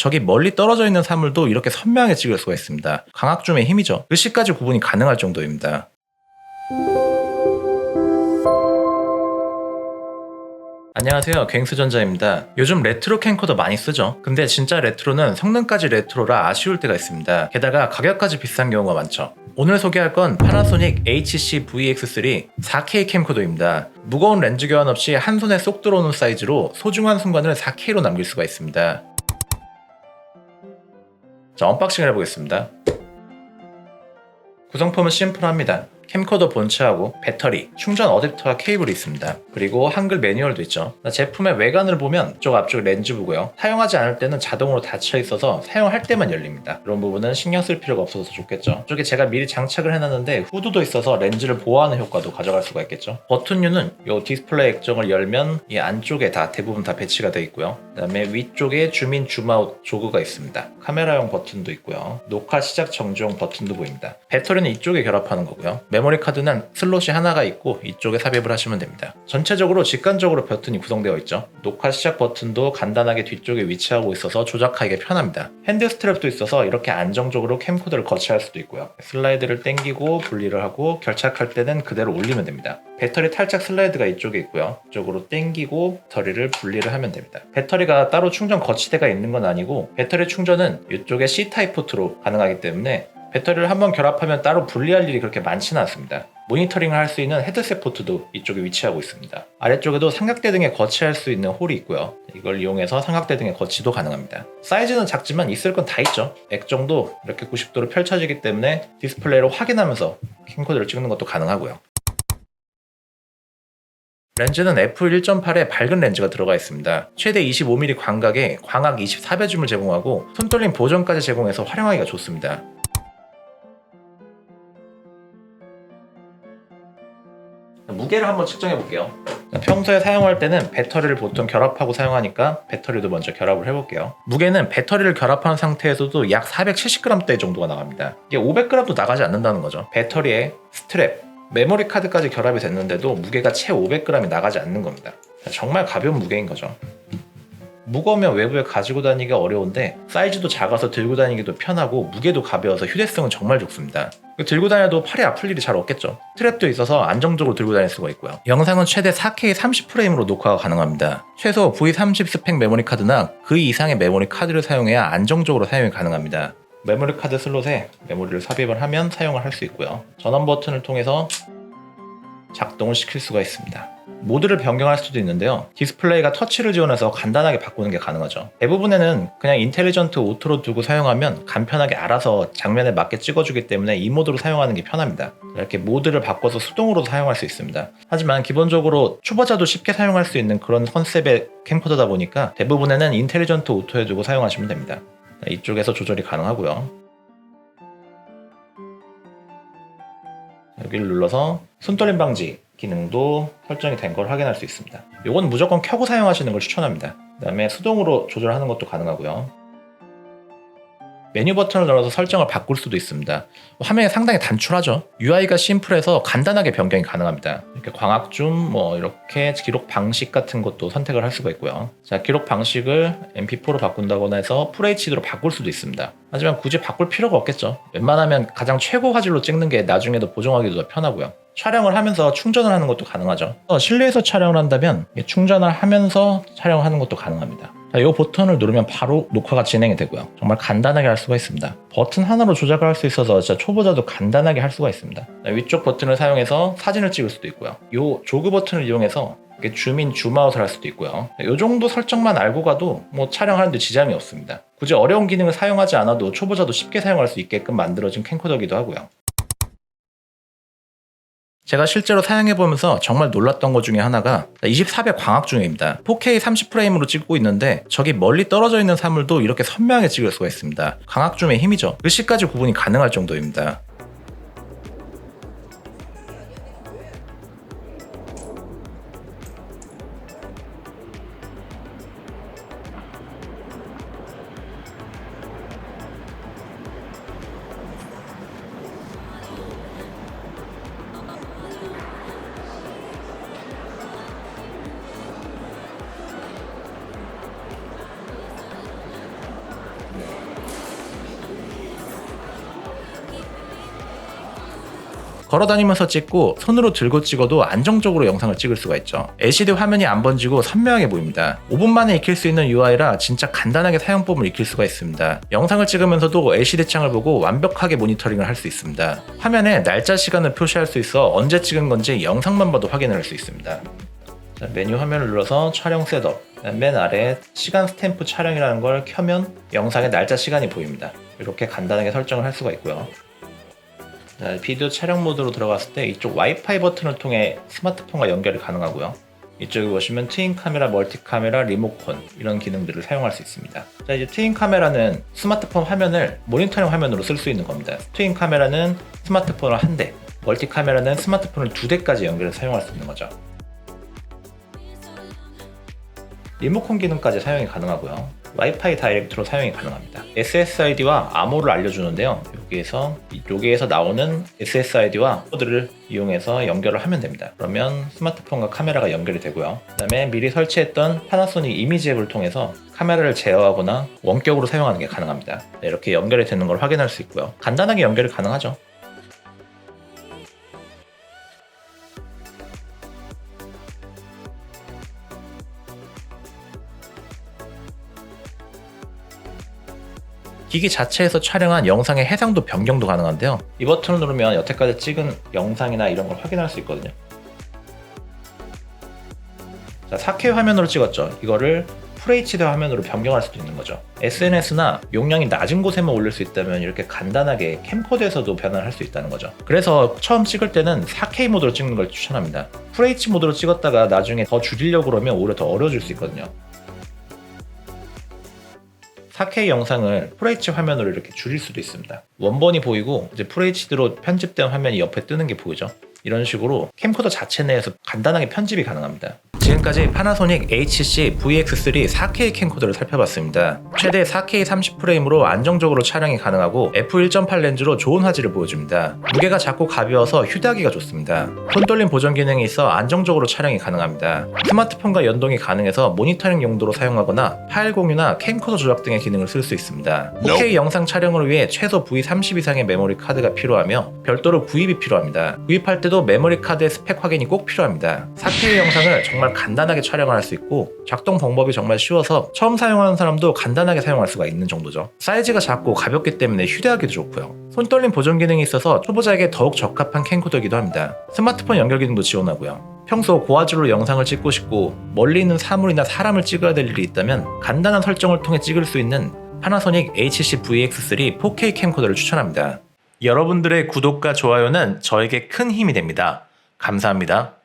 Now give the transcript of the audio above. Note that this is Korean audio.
저기 멀리 떨어져 있는 사물도 이렇게 선명하게 찍을 수가 있습니다. 광학줌의 힘이죠. 글씨까지 구분이 가능할 정도입니다. 안녕하세요, 갱스전자입니다. 요즘 레트로 캠코더 많이 쓰죠. 근데 진짜 레트로는 성능까지 레트로라 아쉬울 때가 있습니다. 게다가 가격까지 비싼 경우가 많죠. 오늘 소개할 건 파나소닉 HC VX3 4K 캠코더입니다. 무거운 렌즈 교환 없이 한 손에 쏙 들어오는 사이즈로 소중한 순간을 4K로 남길 수가 있습니다. 자, 언박싱을 해보겠습니다. 구성품은 심플합니다. 캠코더 본체하고 배터리, 충전 어댑터와 케이블이 있습니다. 그리고 한글 매뉴얼도 있죠. 제품의 외관을 보면 이쪽 앞쪽 렌즈부고요. 사용하지 않을 때는 자동으로 닫혀 있어서 사용할 때만 열립니다. 이런 부분은 신경 쓸 필요가 없어서 좋겠죠. 이쪽에 제가 미리 장착을 해놨는데 후드도 있어서 렌즈를 보호하는 효과도 가져갈 수가 있겠죠. 버튼류는 이 디스플레이 액정을 열면 이 안쪽에 대부분 다 배치가 되어 있고요. 그 다음에 위쪽에 줌인 줌아웃 조그가 있습니다. 카메라용 버튼도 있고요. 녹화 시작 정지용 버튼도 보입니다. 배터리는 이쪽에 결합하는 거고요. 메모리 카드는 슬롯이 하나가 있고 이쪽에 삽입을 하시면 됩니다. 전체적으로 직관적으로 버튼이 구성되어 있죠. 녹화 시작 버튼도 간단하게 뒤쪽에 위치하고 있어서 조작하기가 편합니다. 핸드 스트랩도 있어서 이렇게 안정적으로 캠코더를 거치할 수도 있고요. 슬라이드를 당기고 분리를 하고 결착할 때는 그대로 올리면 됩니다. 배터리 탈착 슬라이드가 이쪽에 있고요. 이쪽으로 당기고 배터리를 분리를 하면 됩니다. 배터리가 따로 충전 거치대가 있는 건 아니고 배터리 충전은 이쪽에 C타입 포트로 가능하기 때문에 배터리를 한번 결합하면 따로 분리할 일이 그렇게 많지는 않습니다. 모니터링을 할 수 있는 헤드셋 포트도 이쪽에 위치하고 있습니다. 아래쪽에도 삼각대 등에 거치할 수 있는 홀이 있고요. 이걸 이용해서 삼각대 등에 거치도 가능합니다. 사이즈는 작지만 있을 건 다 있죠. 액정도 이렇게 90도로 펼쳐지기 때문에 디스플레이로 확인하면서 캠코더를 찍는 것도 가능하고요. 렌즈는 f1.8에 밝은 렌즈가 들어가 있습니다. 최대 25mm 광각에 광학 24배 줌을 제공하고 손떨림 보정까지 제공해서 활용하기가 좋습니다. 무게를 한번 측정해 볼게요. 평소에 사용할 때는 배터리를 보통 결합하고 사용하니까 배터리도 먼저 결합을 해볼게요. 무게는 배터리를 결합한 상태에서도 약 470g대 정도가 나갑니다. 이게 500g도 나가지 않는다는 거죠. 배터리에 스트랩, 메모리 카드까지 결합이 됐는데도 무게가 채 500g이 나가지 않는 겁니다. 정말 가벼운 무게인 거죠. 무거우면 외부에 가지고 다니기가 어려운데 사이즈도 작아서 들고 다니기도 편하고 무게도 가벼워서 휴대성은 정말 좋습니다. 들고 다녀도 팔이 아플 일이 잘 없겠죠. 스트랩도 있어서 안정적으로 들고 다닐 수가 있고요. 영상은 최대 4K 30프레임으로 녹화가 가능합니다. 최소 V30 스펙 메모리 카드나 그 이상의 메모리 카드를 사용해야 안정적으로 사용이 가능합니다. 메모리 카드 슬롯에 메모리를 삽입을 하면 사용을 할 수 있고요. 전원 버튼을 통해서 작동을 시킬 수가 있습니다. 모드를 변경할 수도 있는데요. 디스플레이가 터치를 지원해서 간단하게 바꾸는 게 가능하죠. 대부분에는 그냥 인텔리전트 오토로 두고 사용하면 간편하게 알아서 장면에 맞게 찍어주기 때문에 이 모드로 사용하는 게 편합니다. 이렇게 모드를 바꿔서 수동으로도 사용할 수 있습니다. 하지만 기본적으로 초보자도 쉽게 사용할 수 있는 그런 컨셉의 캠코더다 보니까 대부분에는 인텔리전트 오토에 두고 사용하시면 됩니다. 이쪽에서 조절이 가능하고요. 여기를 눌러서 손떨림 방지 기능도 설정이 된 걸 확인할 수 있습니다. 이건 무조건 켜고 사용하시는 걸 추천합니다. 그 다음에 수동으로 조절하는 것도 가능하고요. 메뉴 버튼을 눌러서 설정을 바꿀 수도 있습니다. 화면이 상당히 단출하죠. UI가 심플해서 간단하게 변경이 가능합니다. 이렇게 광학줌, 이렇게 기록 방식 같은 것도 선택을 할 수가 있고요. 자, 기록 방식을 MP4로 바꾼다거나 해서 FHD로 바꿀 수도 있습니다. 하지만 굳이 바꿀 필요가 없겠죠. 웬만하면 가장 최고 화질로 찍는 게 나중에도 보정하기도 더 편하고요. 촬영을 하면서 충전을 하는 것도 가능하죠. 실내에서 촬영을 한다면 충전을 하면서 촬영하는 것도 가능합니다. 이 버튼을 누르면 바로 녹화가 진행이 되고요. 정말 간단하게 할 수가 있습니다. 버튼 하나로 조작을 할 수 있어서 진짜 초보자도 간단하게 할 수가 있습니다. 위쪽 버튼을 사용해서 사진을 찍을 수도 있고요. 이 조그 버튼을 이용해서 줌인 줌아웃을 할 수도 있고요. 이 정도 설정만 알고 가도 촬영하는데 지장이 없습니다. 굳이 어려운 기능을 사용하지 않아도 초보자도 쉽게 사용할 수 있게끔 만들어진 캠코더기도 하고요. 제가 실제로 사용해보면서 정말 놀랐던 것 중에 하나가 24배 광학줌입니다. 4K 30프레임으로 찍고 있는데 저기 멀리 떨어져 있는 사물도 이렇게 선명하게 찍을 수가 있습니다. 광학줌의 힘이죠. 글씨까지 구분이 가능할 정도입니다. 걸어다니면서 찍고 손으로 들고 찍어도 안정적으로 영상을 찍을 수가 있죠. LCD 화면이 안 번지고 선명하게 보입니다. 5분 만에 익힐 수 있는 UI라 진짜 간단하게 사용법을 익힐 수가 있습니다. 영상을 찍으면서도 LCD 창을 보고 완벽하게 모니터링을 할 수 있습니다. 화면에 날짜 시간을 표시할 수 있어 언제 찍은 건지 영상만 봐도 확인을 할 수 있습니다. 자, 메뉴 화면을 눌러서 촬영 셋업, 맨 아래 시간 스탬프 촬영이라는 걸 켜면 영상의 날짜 시간이 보입니다. 이렇게 간단하게 설정을 할 수가 있고요. 자, 비디오 촬영 모드로 들어갔을 때 이쪽 와이파이 버튼을 통해 스마트폰과 연결이 가능하고요. 이쪽에 보시면 트윈 카메라, 멀티 카메라, 리모컨 이런 기능들을 사용할 수 있습니다. 자, 이제 트윈 카메라는 스마트폰 화면을 모니터링 화면으로 쓸 수 있는 겁니다. 트윈 카메라는 스마트폰을 한 대, 멀티 카메라는 스마트폰을 2대까지 연결해서 사용할 수 있는 거죠. 리모컨 기능까지 사용이 가능하고요. 와이파이 다이렉트로 사용이 가능합니다. SSID와 암호를 알려주는데요. 여기에서 나오는 SSID와 코드를 이용해서 연결을 하면 됩니다. 그러면 스마트폰과 카메라가 연결이 되고요. 그 다음에 미리 설치했던 파나소닉 이미지 앱을 통해서 카메라를 제어하거나 원격으로 사용하는 게 가능합니다. 이렇게 연결이 되는 걸 확인할 수 있고요. 간단하게 연결이 가능하죠. 기기 자체에서 촬영한 영상의 해상도 변경도 가능한데요. 이 버튼을 누르면 여태까지 찍은 영상이나 이런 걸 확인할 수 있거든요. 자, 4K 화면으로 찍었죠. 이거를 FHD 화면으로 변경할 수도 있는 거죠. SNS나 용량이 낮은 곳에만 올릴 수 있다면 이렇게 간단하게 캠코더에서도 변환을 할 수 있다는 거죠. 그래서 처음 찍을 때는 4K 모드로 찍는 걸 추천합니다. FH 모드로 찍었다가 나중에 더 줄이려고 그러면 오히려 더 어려워질 수 있거든요. 4K 영상을 FH 화면으로 이렇게 줄일 수도 있습니다. 원본이 보이고 이제 FHD로 편집된 화면이 옆에 뜨는 게 보이죠. 이런 식으로 캠코더 자체 내에서 간단하게 편집이 가능합니다. 지금까지 파나소닉 HC VX3 4K 캠코더를 살펴봤습니다. 최대 4K 30프레임으로 안정적으로 촬영이 가능하고 f1.8 렌즈로 좋은 화질을 보여줍니다. 무게가 작고 가벼워서 휴대하기가 좋습니다. 손떨림 보정 기능이 있어 안정적으로 촬영이 가능합니다. 스마트폰과 연동이 가능해서 모니터링 용도로 사용하거나 파일 공유나 캠코더 조작 등의 기능을 쓸 수 있습니다. 4K 영상 촬영을 위해 최소 V30 이상의 메모리 카드가 필요하며 별도로 구입이 필요합니다. 구입할 때도 메모리 카드의 스펙 확인이 꼭 필요합니다. 4K 영상을 정말 간단하게 촬영을 할 수 있고 작동 방법이 정말 쉬워서 처음 사용하는 사람도 간단하게 사용할 수가 있는 정도죠. 사이즈가 작고 가볍기 때문에 휴대하기도 좋고요. 손떨림 보정 기능이 있어서 초보자에게 더욱 적합한 캠코더이기도 합니다. 스마트폰 연결 기능도 지원하고요. 평소 고화질로 영상을 찍고 싶고 멀리 있는 사물이나 사람을 찍어야 될 일이 있다면 간단한 설정을 통해 찍을 수 있는 파나소닉 HC VX3 4K 캠코더를 추천합니다. 여러분들의 구독과 좋아요는 저에게 큰 힘이 됩니다. 감사합니다.